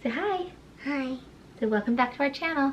Say hi. Hi. So welcome back to our channel.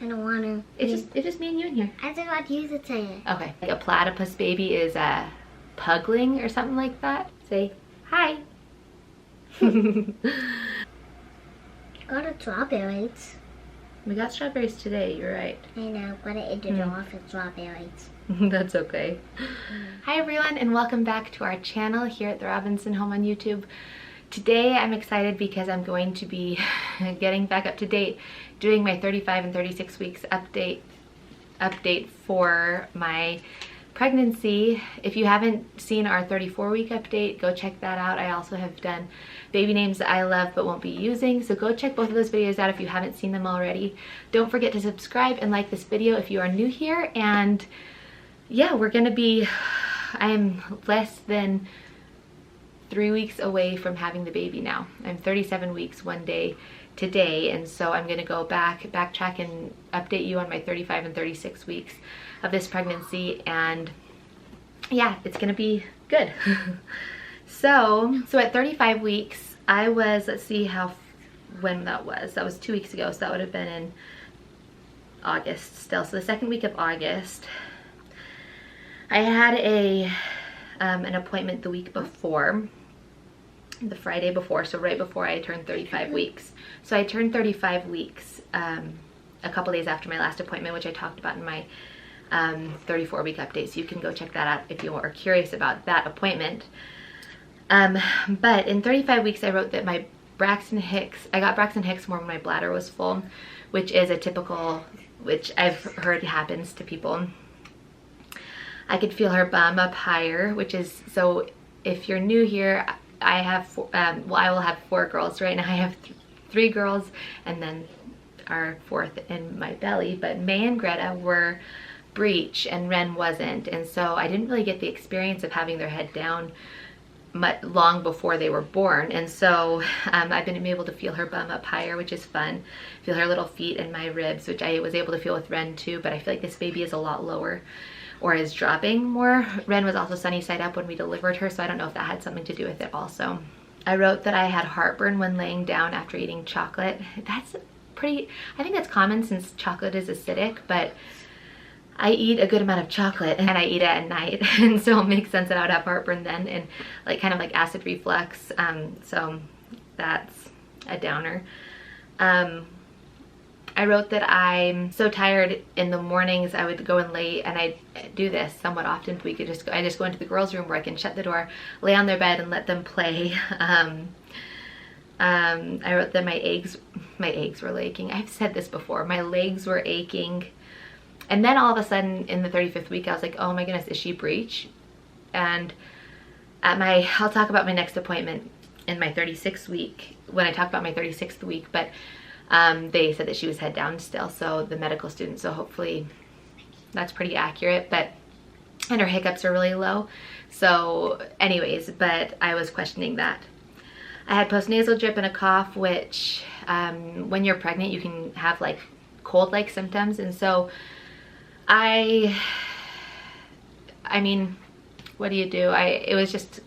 I don't want to. It's just me and you in here. I just want you to say it. Okay. Like a platypus baby is a pugling or something like that. Say hi. Got a strawberries. We got strawberries today, you're right. I know, but I ate it off with strawberries. That's okay. Hi everyone and welcome back to our channel here at the Robinson Home on YouTube. Today I'm excited because I'm going to be getting back up to date, doing my 35 and 36 weeks update for my pregnancy. If you haven't seen our 34-week update, go check that out. I also have done baby names that I love but won't be using, so go check both of those videos out if you haven't seen them already. Don't forget to subscribe and like this video if you are new here. And yeah, I'm less than 3 weeks away from having the baby now. I'm 37 weeks one day today, and so I'm gonna go backtrack and update you on my 35 and 36 weeks of this pregnancy, and yeah, it's gonna be good. so at 35 weeks, I was, let's see when that was 2 weeks ago, so that would have been in August still. So the second week of August, I had an appointment the week before, the Friday before, so right before I turned 35 weeks. So I turned 35 weeks a couple days after my last appointment, which I talked about in my 34-week update, so you can go check that out if you are curious about that appointment. But in 35 weeks, I wrote that I got Braxton Hicks more when my bladder was full, which is a typical, which I've heard happens to people. I could feel her bum up higher, which is, so if you're new here, I will have 4 girls. Right now I have 3 girls and then our 4th in my belly, but May and Greta were breech and Ren wasn't, and so I didn't really get the experience of having their head down long before they were born. And so I've been able to feel her bum up higher, which is fun. Feel her little feet and my ribs, which I was able to feel with Ren too, but I feel like this baby is a lot lower, or is dropping more. Ren was also sunny side up when we delivered her, so I don't know if that had something to do with it also. I wrote that I had heartburn when laying down after eating chocolate. That's I think that's common since chocolate is acidic, but I eat a good amount of chocolate and I eat it at night, and so it makes sense that I would have heartburn then, and kind of like acid reflux, so that's a downer. I wrote that I'm so tired in the mornings. I would go and lay, and I do this somewhat often. I just go into the girls' room where I can shut the door, lay on their bed, and let them play. I wrote that my eggs were aching. I've said this before. My legs were aching, and then all of a sudden in the 35th week, I was like, oh my goodness, is she breech? And I'll talk about my next appointment in my 36th week when I talk about my 36th week, but they said that she was head down still, so the medical student, so hopefully that's pretty accurate, and her hiccups are really low. So anyways, but I was questioning that. I had postnasal drip and a cough, which when you're pregnant you can have like cold-like symptoms, and so I mean, what do you do? It was just,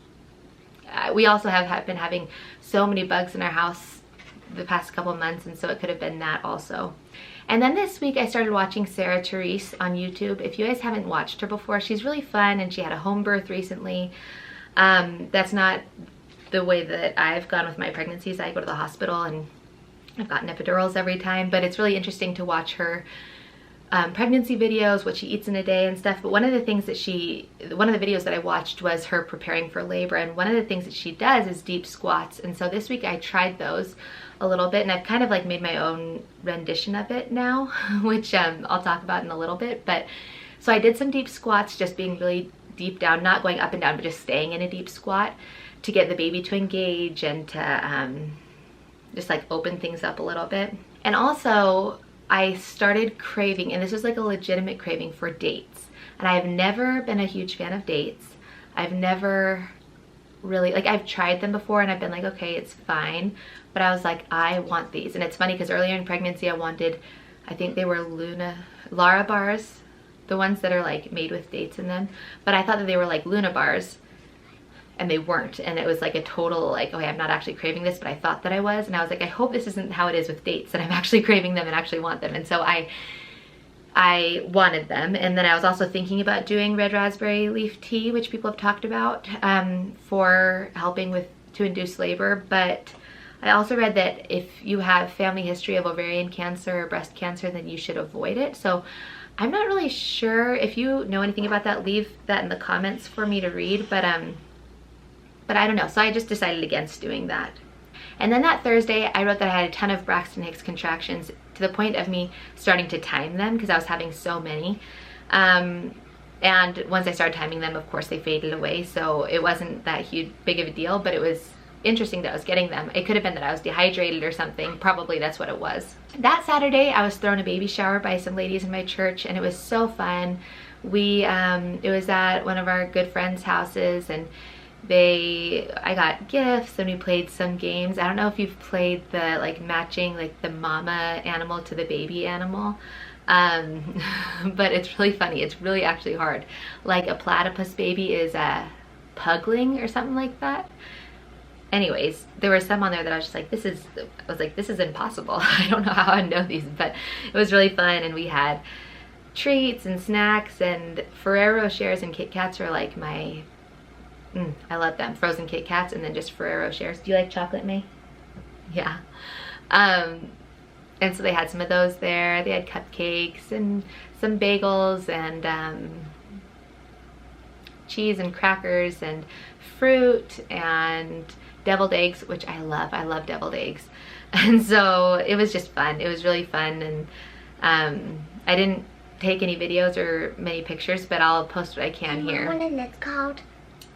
we also have been having so many bugs in our house the past couple months, and so it could have been that also. And then this week I started watching Sarah Therese on YouTube. If you guys haven't watched her before, she's really fun, and she had a home birth recently. That's not the way that I've gone with my pregnancies. I go to the hospital and I've gotten epidurals every time, but it's really interesting to watch her pregnancy videos, what she eats in a day and stuff. But one of the videos that I watched was her preparing for labor, and one of the things that she does is deep squats. And so this week I tried those a little bit, and I've kind of like made my own rendition of it now, which I'll talk about in a little bit. But so I did some deep squats, just being really deep down, not going up and down, but just staying in a deep squat to get the baby to engage and to just like open things up a little bit. And also I started craving, and this was like a legitimate craving, for dates. And I've never been a huge fan of dates. I've never really, I've tried them before and I've been like, okay, it's fine. But I was like, I want these. And it's funny because earlier in pregnancy I wanted, I think they were Lara bars, the ones that are like made with dates in them. But I thought that they were like Luna bars. and they weren't, and it was like a total like, okay, I'm not actually craving this, but I thought that I was, and I was like, I hope this isn't how it is with dates, that I'm actually craving them and actually want them. And so I wanted them. And then I was also thinking about doing red raspberry leaf tea, which people have talked about for helping to induce labor. But I also read that if you have family history of ovarian cancer or breast cancer, then you should avoid it. So I'm not really sure. If you know anything about that, leave that in the comments for me to read. But I don't know. So I just decided against doing that. And then that Thursday, I wrote that I had a ton of Braxton Hicks contractions, to the point of me starting to time them because I was having so many. And once I started timing them, of course, they faded away. So it wasn't that big of a deal, but it was interesting that I was getting them. It could have been that I was dehydrated or something. Probably that's what it was. That Saturday, I was thrown a baby shower by some ladies in my church, and it was so fun. It was at one of our good friends' houses, and I got gifts, and we played some games. I don't know if you've played the like matching like the mama animal to the baby animal, but it's really funny. It's really actually hard. Like a platypus baby is a pugling or something like that. Anyways, there were some on there that I was just like, this is impossible. I don't know how I know these, but it was really fun. And we had treats and snacks, and Ferrero shares and Kit Kats are like I love them. Frozen Kit Kats, and then just Ferrero shares. Do you like chocolate, May? Yeah. And so they had some of those there. They had cupcakes and some bagels and cheese and crackers and fruit and deviled eggs, which I love. I love deviled eggs. And so it was just fun. It was really fun. And I didn't take any videos or many pictures, but I'll post what I can here. What is that called?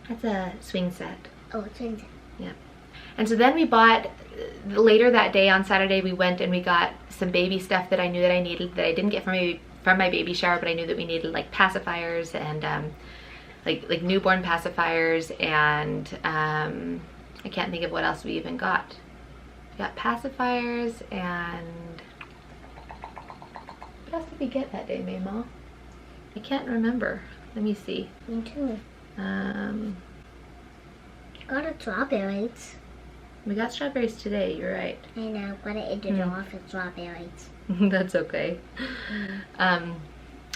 That's a swing set. Oh, it's swing set. Yeah. And so then we bought, later that day on Saturday, we went and we got some baby stuff that I knew that I needed, that I didn't get from my baby shower, but I knew that we needed, like pacifiers and like newborn pacifiers, and I can't think of what else we even got. We got pacifiers, and what else did we get that day, Mayma? I can't remember. Let me see. Me too. Got a strawberries. We got strawberries today, you're right. I know, but I ate it off with strawberries. That's okay. I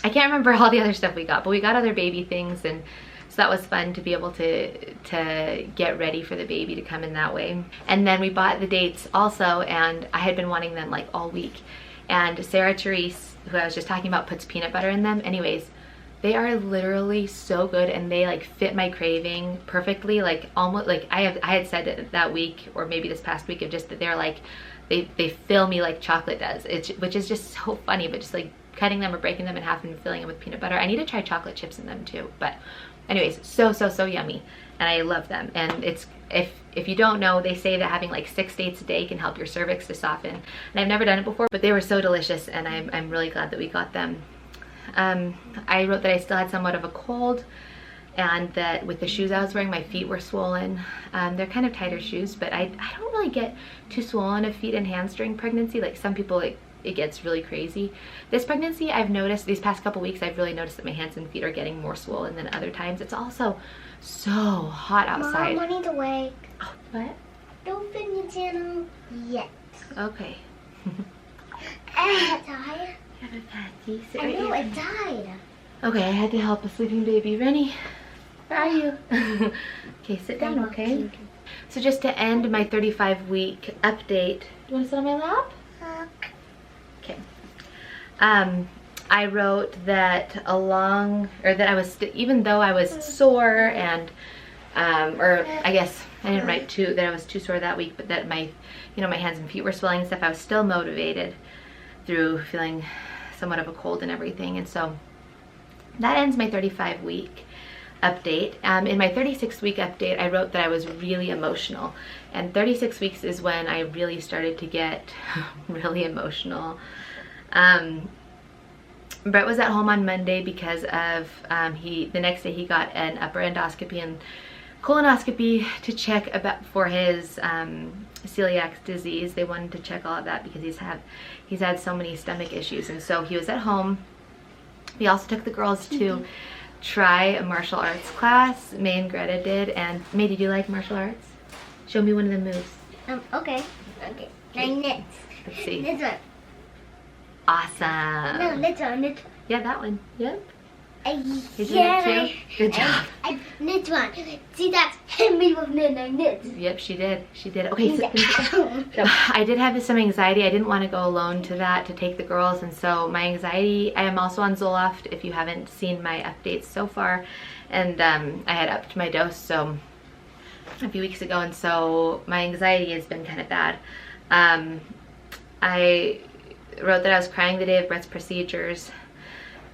can't remember all the other stuff we got, but we got other baby things, and so that was fun to be able to get ready for the baby to come in that way. And then we bought the dates also, and I had been wanting them like all week. And Sarah Therese, who I was just talking about, puts peanut butter in them. Anyways, they are literally so good, and they like fit my craving perfectly. Like almost like I had said it that week, or maybe this past week, of just that they're like, they fill me like chocolate does, which is just so funny. But just like cutting them or breaking them in half and filling them with peanut butter. I need to try chocolate chips in them too. But anyways, so yummy, and I love them. And it's, if you don't know, they say that having like 6 dates a day can help your cervix to soften. And I've never done it before, but they were so delicious, and I'm really glad that we got them. I wrote that I still had somewhat of a cold, and that with the shoes I was wearing, my feet were swollen. They're kind of tighter shoes, but I don't really get too swollen of feet and hands during pregnancy. Like some people, it gets really crazy. This pregnancy, I've noticed, these past couple weeks, I've really noticed that my hands and feet are getting more swollen than other times. It's also so hot outside. Mom, I need to wake. Oh, what? Don't fin your channel yet. Okay. Tired? I know, Right, it died. okay, I had to help a sleeping baby. Rennie, where are you? Okay, sit down, okay? So just to end my 35-week update, you want to sit on my lap? Okay. I wrote that even though I was sore and, or I guess I didn't write that I was too sore that week, but that my hands and feet were swelling and stuff, I was still motivated through feeling somewhat of a cold and everything. And so that ends my 35-week update. In my 36-week update, I wrote that I was really emotional, and 36 weeks is when I really started to get really emotional. Brett was at home on Monday because of the next day he got an upper endoscopy and colonoscopy to check for his celiac disease. They wanted to check all of that because he's had so many stomach issues, and so he was at home. We also took the girls to try a martial arts class. May and Greta did. And May, did you like martial arts? Show me one of the moves. Okay. Okay. Now knit. Let's see. This one. Awesome. No, this one. This. Yeah, that one. Yep. Did you Yeah. knit too? Good job. This one. See, that's me with knit. Yep, she did. She did. Okay, so I did have some anxiety. I didn't want to go alone to that to take the girls, and so my anxiety, I am also on Zoloft if you haven't seen my updates so far, and I had upped my dose so a few weeks ago, and so my anxiety has been kind of bad. I wrote that I was crying the day of breast procedures.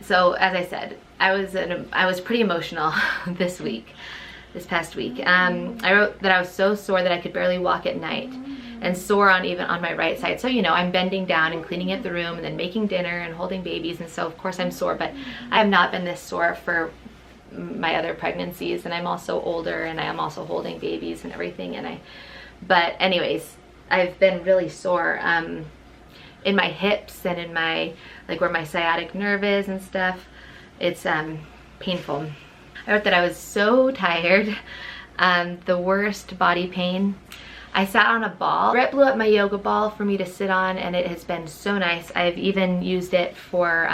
So as I said, I was pretty emotional this past week. I wrote that I was so sore that I could barely walk at night, and sore even on my right side. So, you know, I'm bending down and cleaning up the room and then making dinner and holding babies, and so of course I'm sore, but I have not been this sore for my other pregnancies, and I'm also older and I am also holding babies and everything, but anyways, I've been really sore in my hips and in my, like, where my sciatic nerve is and stuff. It's painful. I wrote that I was so tired, the worst body pain. I sat on a ball. Brett blew up my yoga ball for me to sit on, and it has been so nice. I've even used it for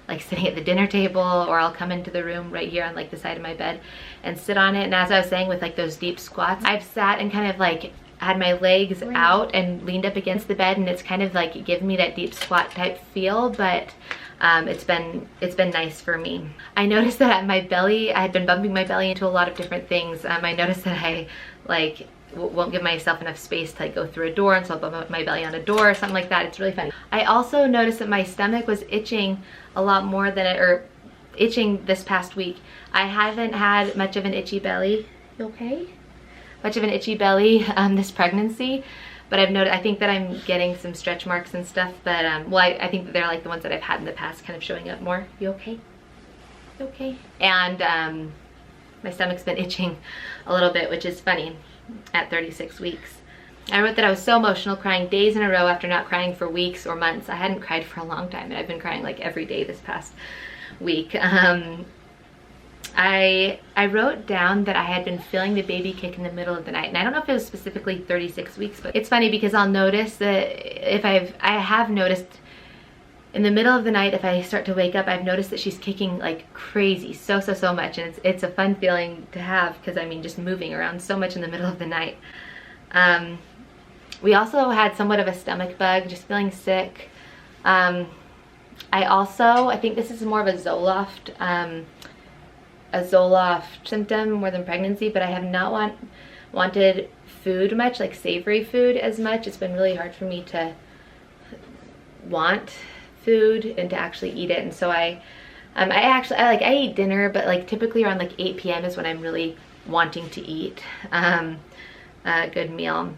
like sitting at the dinner table, or I'll come into the room right here on like the side of my bed and sit on it. And as I was saying with like those deep squats, I've sat and kind of like had my legs out and leaned up against the bed, and it's kind of like given me that deep squat type feel, but it's been nice for me. I noticed that at my belly, I had been bumping my belly into a lot of different things. I noticed that I like won't give myself enough space to like go through a door, and so I'll bump up my belly on a door or something like that. It's really funny. I also noticed that my stomach was itching a lot more than itching this past week. I haven't had much of an itchy belly. You okay? Much of an itchy belly this pregnancy, but I think that I'm getting some stretch marks and stuff, but well, I think that they're like the ones that I've had in the past kind of showing up more. You okay? You okay? And my stomach's been itching a little bit, which is funny at 36 weeks. I wrote that I was so emotional, crying days in a row after not crying for weeks or months. I hadn't cried for a long time, and I've been crying like every day this past week. I wrote down that I had been feeling the baby kick in the middle of the night, and I don't know if it was specifically 36 weeks, but it's funny because I'll notice that if I have noticed in the middle of the night, if I start to wake up, I've noticed that she's kicking like crazy, so much, and it's a fun feeling to have, because I mean, just moving around so much in the middle of the night. We also had somewhat of a stomach bug, just feeling sick. I think this is more of a Zoloft symptom more than pregnancy, but I have not wanted food much, like savory food as much. It's been really hard for me to want food and to actually eat it, and so I eat dinner, but like typically around like 8 p.m. is when I'm really wanting to eat a good meal.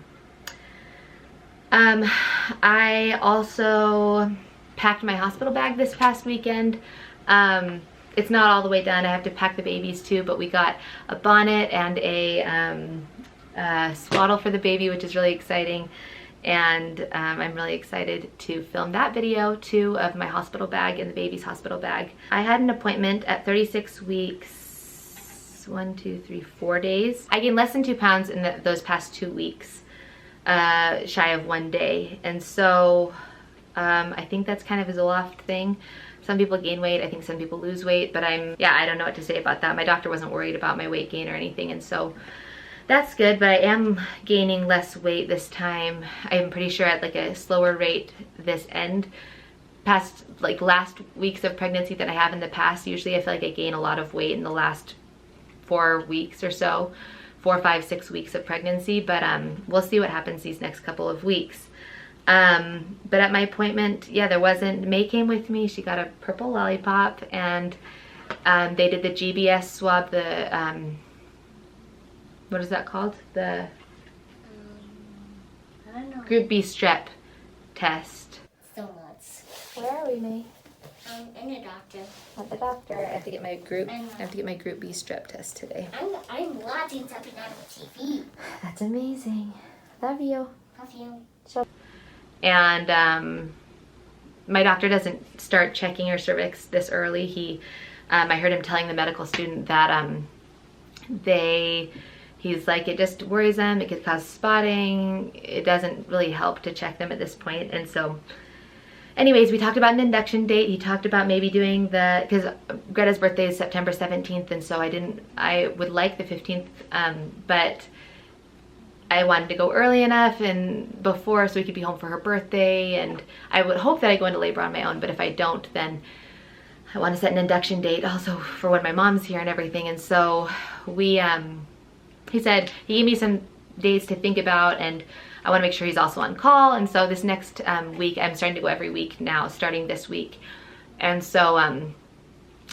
I also packed my hospital bag this past weekend. It's not all the way done. I have to pack the babies too, but we got a bonnet and a swaddle for the baby, which is really exciting. And I'm really excited to film that video too of my hospital bag and the baby's hospital bag. I had an appointment at 36 weeks, 4 days. I gained less than 2 pounds in those past 2 weeks, shy of 1 day. And so I think that's kind of a Zoloft thing. Some people gain weight, I think some people lose weight, but I don't know what to say about that. My doctor wasn't worried about my weight gain or anything, and so that's good, but I am gaining less weight this time. I'm pretty sure at like a slower rate this past like last weeks of pregnancy than I have in the past. Usually I feel like I gain a lot of weight in the last 4 weeks or so, 4, 5, 6 weeks of pregnancy, but we'll see what happens these next couple of weeks. But at my appointment, yeah, May came with me. She got a purple lollipop, and they did the GBS swab, what is that called? The I don't know. Group B strep test. So nuts. Where are we, May? In the doctor. At the doctor. I have to get my Group B strep test today. I'm watching something on TV. That's amazing. Love you. Love you. And my doctor doesn't start checking your cervix this early. He I heard him telling the medical student that he's like, it just worries them, it could cause spotting, it doesn't really help to check them at this point. And so anyways, we talked about an induction date. He talked about maybe doing because Greta's birthday is September 17th, and so I would like the 15th, but I wanted to go early enough and before so we could be home for her birthday, and I would hope that I go into labor on my own, but if I don't, then I want to set an induction date also for when my mom's here and everything. And so we, he said, he gave me some days to think about, and I want to make sure he's also on call. And so this next week, I'm starting to go every week now, starting this week. And so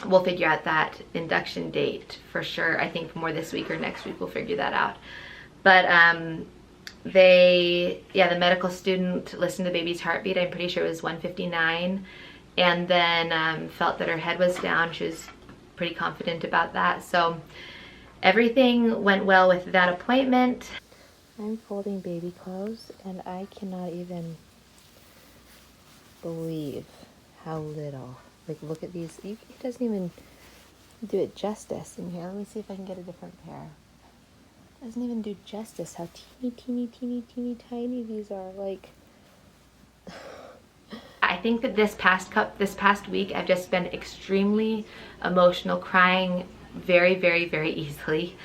we'll figure out that induction date for sure. I think more this week or next week, we'll figure that out. But the medical student listened to the baby's heartbeat. I'm pretty sure it was 159, and then felt that her head was down. She was pretty confident about that. So everything went well with that appointment. I'm folding baby clothes, and I cannot even believe how little. Like, look at these. It doesn't even do it justice in here. Let me see if I can get a different pair. Doesn't even do justice how teeny tiny these are. Like, I think that this past week I've just been extremely emotional, crying very easily,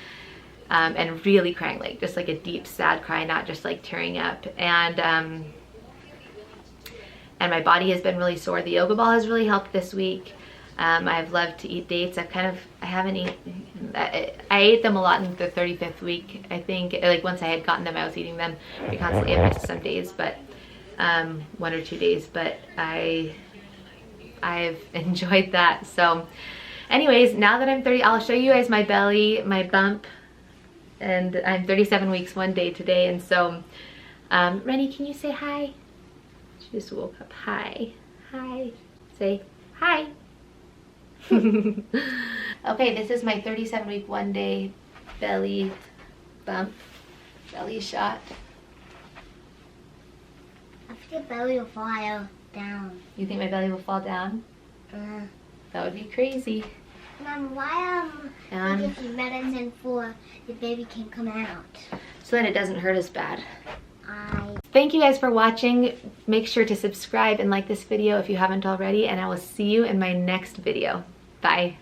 and really crying, like just like a deep sad cry, not just like tearing up. And my body has been really sore. The yoga ball has really helped this week. I've loved to eat dates. I ate them a lot in the 35th week. I think, like, once I had gotten them, I was eating them pretty constantly. I missed some days, but 1 or 2 days, but I've enjoyed that. So anyways, now that I'm 30, I'll show you guys my belly, my bump, and I'm 37 weeks 1 day today. And so Rennie, can you say hi? She just woke up. Hi. Say hi. Okay, this is my 37 week 1 day belly bump, belly shot. I think your belly will fall down. You think my belly will fall down? That would be crazy. Mom, why you give you medicine for the baby can come out? So that it doesn't hurt as bad. Thank you guys for watching. Make sure to subscribe and like this video if you haven't already, and I will see you in my next video. Bye.